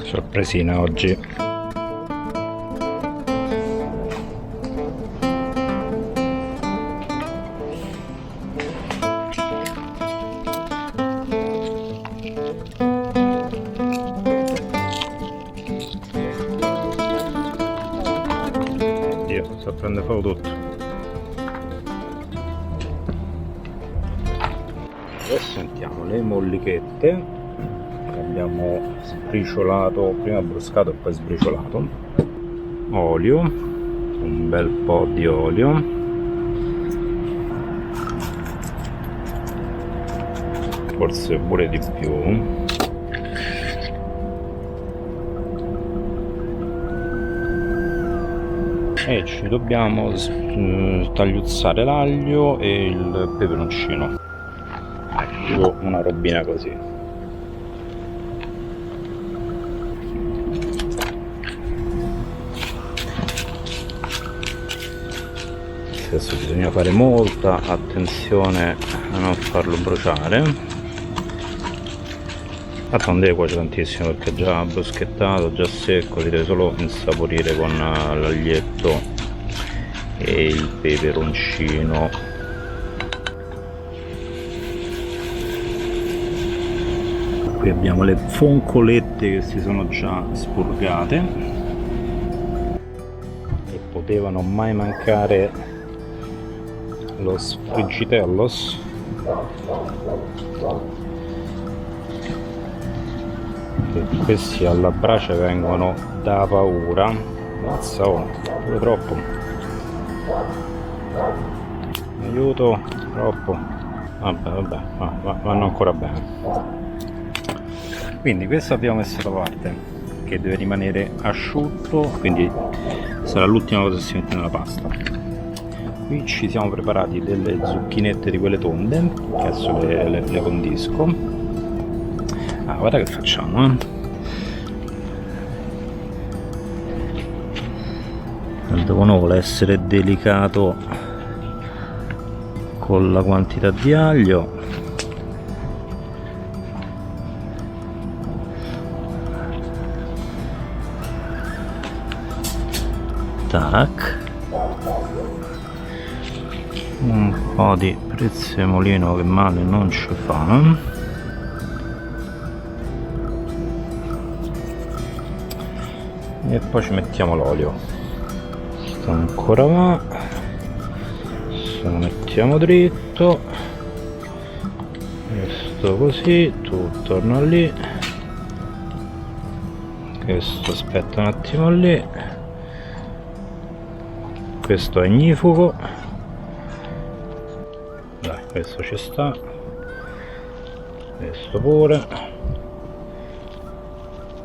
Sorpresina oggi. Oddio, sto prendendo fuoco tutto. Adesso sentiamo le mollichette che abbiamo sbriciolato, prima bruscato e poi sbriciolato. Olio, un bel po' di olio, forse pure di più. E ci dobbiamo tagliuzzare l'aglio e il peperoncino, ecco, una robina così. Adesso bisogna fare molta attenzione a non farlo bruciare. Tanto non deve cuocere tantissimo perché è già bruschettato, già secco, si deve solo insaporire con l'aglietto e il peperoncino. Qui abbiamo le foncolette che si sono già spurgate e potevano mai mancare los friggitellos. E questi alla brace vengono da paura. Mazza, oh, pure troppo. Aiuto, troppo. Vabbè, vanno ancora bene. Quindi questo abbiamo messo da parte, che deve rimanere asciutto, quindi sarà l'ultima cosa che si mette nella pasta. Qui ci siamo preparati delle zucchinette di quelle tonde, che adesso le condisco. Ah, guarda che facciamo, Dopo uno vuole essere delicato con la quantità di aglio. Tac. Un po' di prezzemolino che male non ci fa. E poi ci mettiamo l'olio. Sto ancora va. Lo mettiamo dritto. Questo così, tu torna lì. Questo aspetta un attimo lì. Questo è ignifugo. Dai, questo ci sta. Questo pure.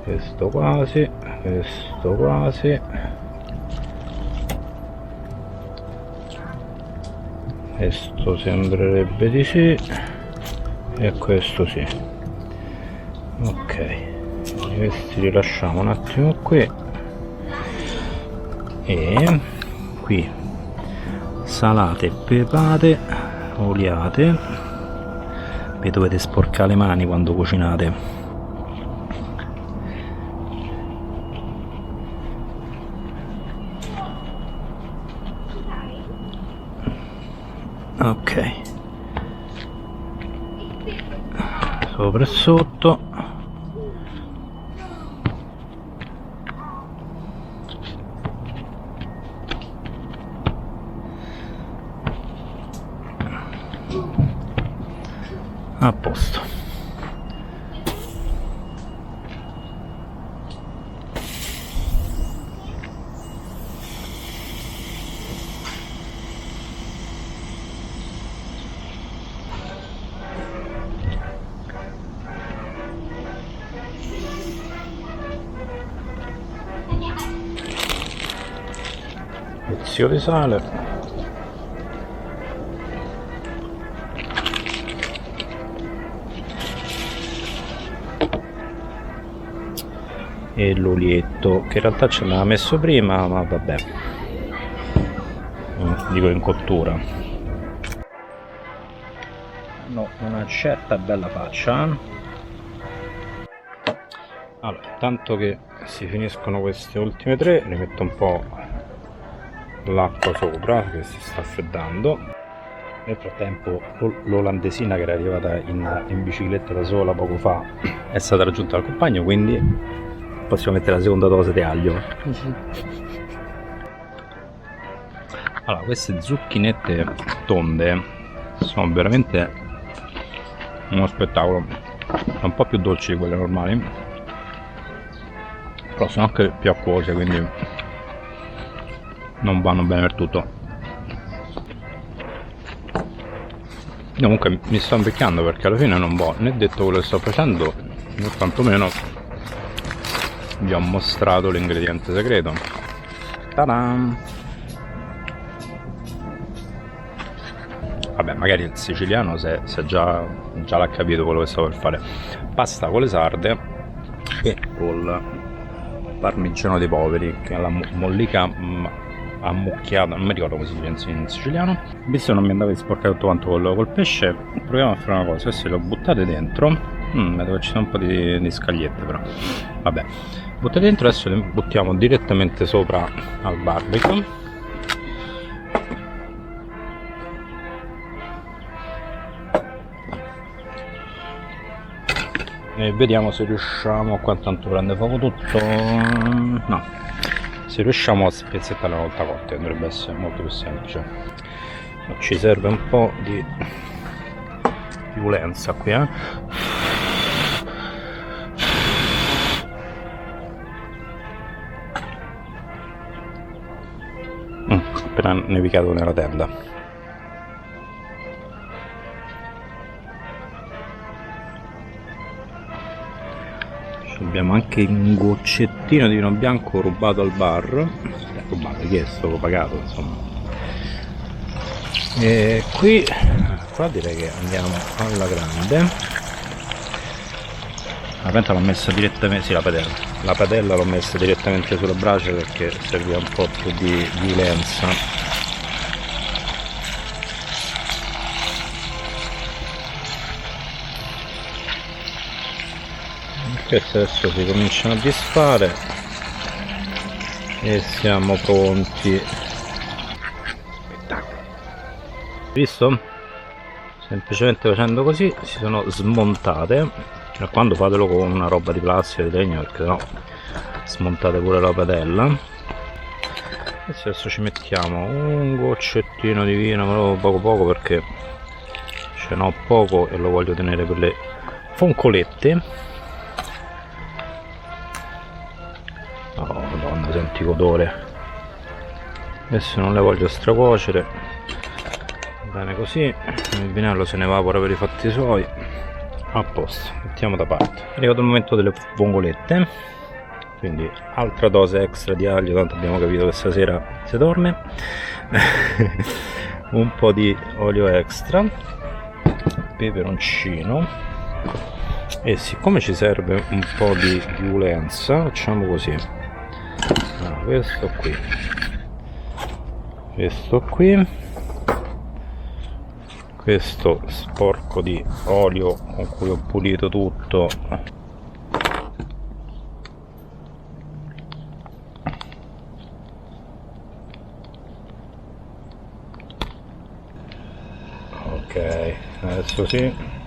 Questo quasi. Questo quasi. Questo sembrerebbe di sì. E questo sì. Ok. Questi li lasciamo un attimo qui. E qui salate, pepate, oliate. Vi dovete sporcare le mani quando cucinate. Ok, sopra e sotto. A posto. Pezzo di sale. E l'olietto, che in realtà ci aveva messo prima, ma vabbè, dico in cottura. Hanno una certa bella faccia. Allora, tanto che si finiscono queste ultime tre, ne metto un po' l'acqua sopra che si sta freddando. Nel frattempo l'olandesina, che era arrivata in bicicletta da sola poco fa, è stata raggiunta dal compagno, quindi possiamo mettere la seconda dose di aglio. Allora, queste zucchinette tonde sono veramente uno spettacolo. Sono un po' più dolci di quelle normali, però sono anche più acquose, quindi non vanno bene per tutto. Comunque mi sto invecchiando, perché alla fine non ho né detto quello che sto facendo, né tantomeno vi ho mostrato l'ingrediente segreto. Ta-da! Vabbè, magari il siciliano se già l'ha capito quello che stavo per fare. Pasta con le sarde e col parmigiano dei poveri, che è la mollica ammucchiata, non mi ricordo come si dice in siciliano. Visto che non mi andava di sporcare tutto quanto col pesce, proviamo a fare una cosa: se lo buttate dentro, vedo che ci sono un po' di scagliette, però vabbè, buttate dentro. Adesso le buttiamo direttamente sopra al barbecue. E vediamo se riusciamo, qua tanto prende fuoco tutto, no, se riusciamo a spezzettare una volta cotte dovrebbe essere molto più semplice. Ci serve un po' di violenza qui, appena nevicato nella tenda. Abbiamo anche un goccettino di vino bianco rubato al bar, rubato, chiesto, pagato, insomma. E qui, qua direi che andiamo alla grande. La pentola l'ho messa direttamente, sì, la padella l'ho messa direttamente sulla brace perché serviva un po' più di violenza. Queste adesso si cominciano a disfare e siamo pronti. Visto? Semplicemente facendo così si sono smontate. A quando fatelo con una roba di plastica, di legno, perché sennò smontate pure la padella. Adesso ci mettiamo un goccettino di vino, però poco poco, perché ce n'ho poco e lo voglio tenere per le foncolette. Oh madonna, senti l'odore. Adesso non le voglio stracuocere, bene così, il vinello se ne evapora per i fatti suoi. A posto, mettiamo da parte. È arrivato il momento delle vongolette, quindi altra dose extra di aglio, tanto abbiamo capito che stasera si dorme. Un po' di olio extra, peperoncino, e siccome ci serve un po' di violenza facciamo così. Questo qui, questo sporco di olio con cui ho pulito tutto, ok, adesso sì.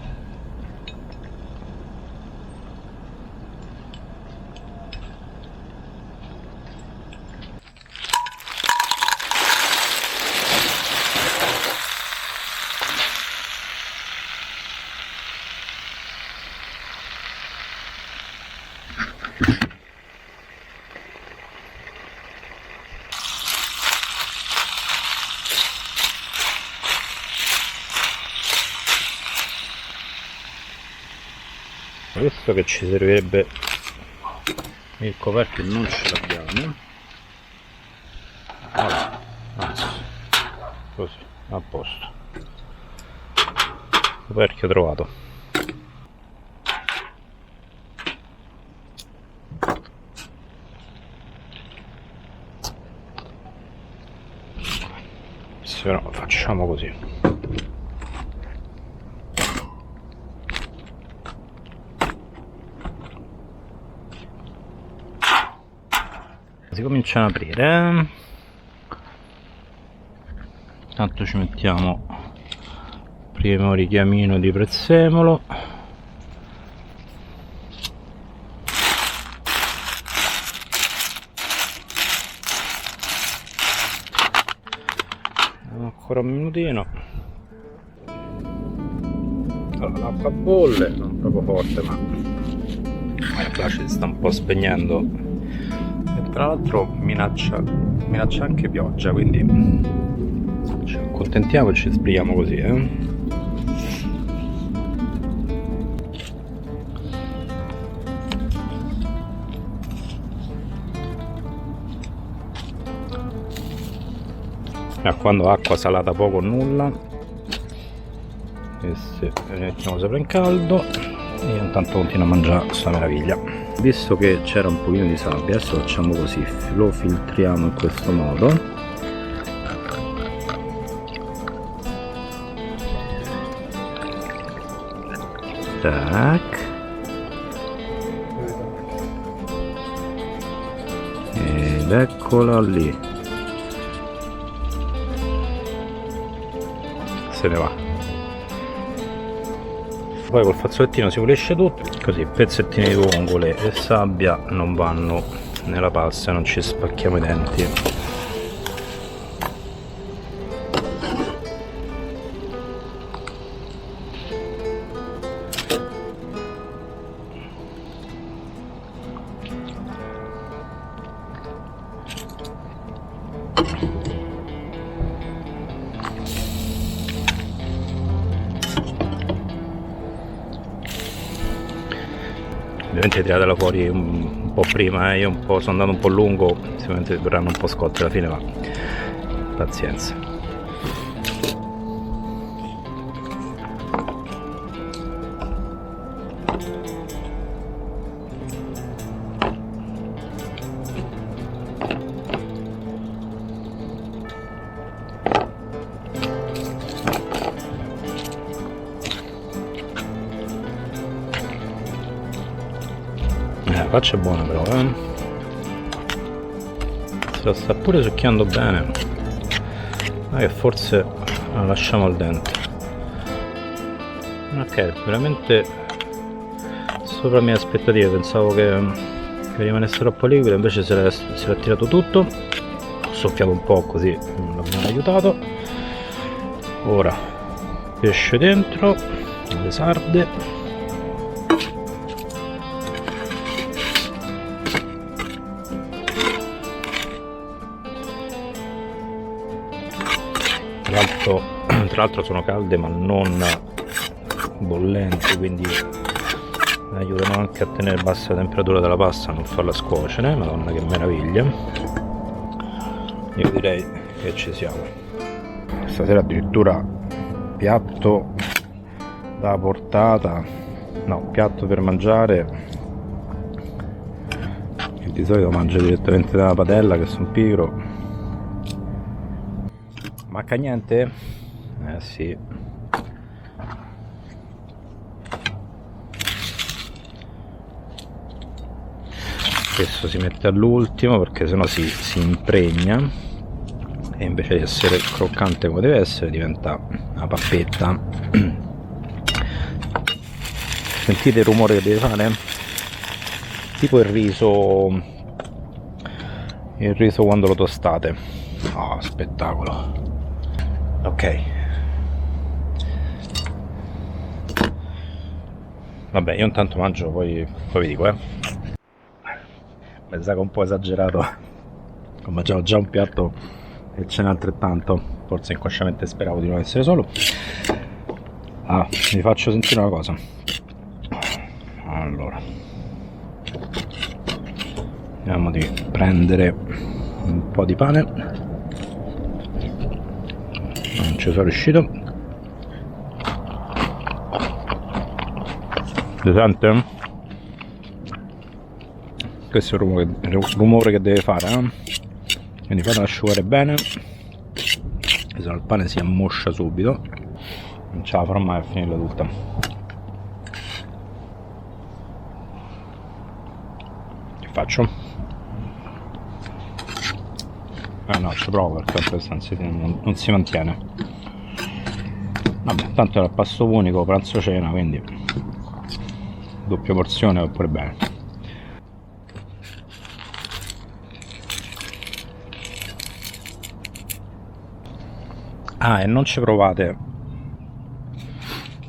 Visto che ci servirebbe il coperchio, non ce l'abbiamo, allora, anzi, così, a posto, coperchio trovato. Però facciamo così. Si cominciano ad aprire, Intanto ci mettiamo primo richiamino di prezzemolo. Ancora un minutino. Allora, l'acqua bolle, non proprio forte, ma qua ci sta un po' spegnendo e tra l'altro minaccia anche pioggia, quindi ci accontentiamo e ci sbrighiamo così, quando acqua salata poco o nulla, queste le mettiamo sopra in caldo e io intanto continuo a mangiare questa meraviglia. Visto che c'era un pochino di sabbia, adesso facciamo così, lo filtriamo in questo modo. Tac. Ed eccola lì. Se ne va. Poi col fazzolettino si pulisce tutto, così pezzettini di vongole e sabbia non vanno nella pasta e non ci spacchiamo i denti. Ovviamente tiratela fuori un po' prima, io sono andato un po' lungo, sicuramente verranno un po' scotte alla fine, ma pazienza. La faccia è buona però, se la sta pure succhiando bene, ma che forse la lasciamo al dente. Ok, veramente sopra le mie aspettative, pensavo che rimanesse troppo liquido, invece se l'ha tirato tutto. Ho soffiato un po' così mi ha aiutato. Ora pesce dentro, le sarde. Tra l'altro sono calde ma non bollenti, quindi aiutano anche a tenere bassa la temperatura della pasta, a non farla scuocere. Madonna che meraviglia, io direi che ci siamo. Stasera addirittura piatto da portata, no, piatto per mangiare, che di solito mangio direttamente dalla padella che sono pigro. Manca niente? Sì. Questo si mette all'ultimo perché sennò si impregna e invece di essere croccante come deve essere diventa una pappetta. Sentite il rumore che deve fare? Tipo il riso quando lo tostate. Oh, spettacolo. Ok, vabbè, io intanto mangio, poi vi dico, mi sa che ho un po' esagerato, ho mangiato già un piatto e ce n'è altrettanto, forse inconsciamente speravo di non essere solo. Vi faccio sentire una cosa. Allora, vediamo di prendere un po' di pane. Non ci sono riuscito. Si sente? Questo è il rumore che deve fare, quindi fatelo asciugare bene, se no il pane si ammoscia subito, non ce la farò mai a finirla tutta. Che faccio? No, ci provo perché non si mantiene. Vabbè, tanto era pasto unico, pranzo cena, quindi doppia porzione va pure bene. Ah, e non ci provate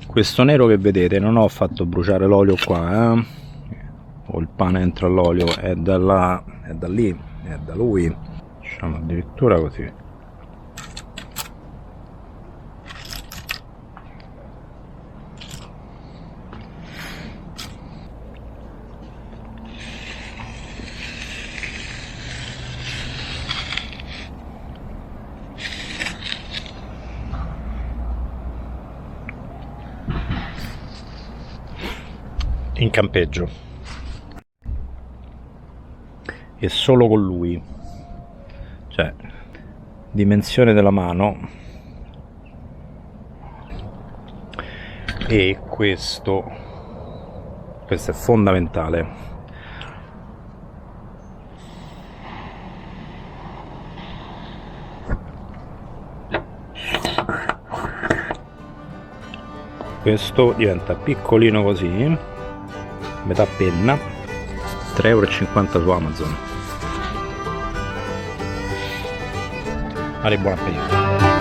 questo nero che vedete, non ho fatto bruciare l'olio qua, o il pane entra all'olio, è da lì, è da lui, diciamo addirittura così. In campeggio e solo con lui, cioè dimensione della mano, e questo è fondamentale. Questo diventa piccolino così, metà penna, 3,50 € su Amazon. Allora, buon appetito.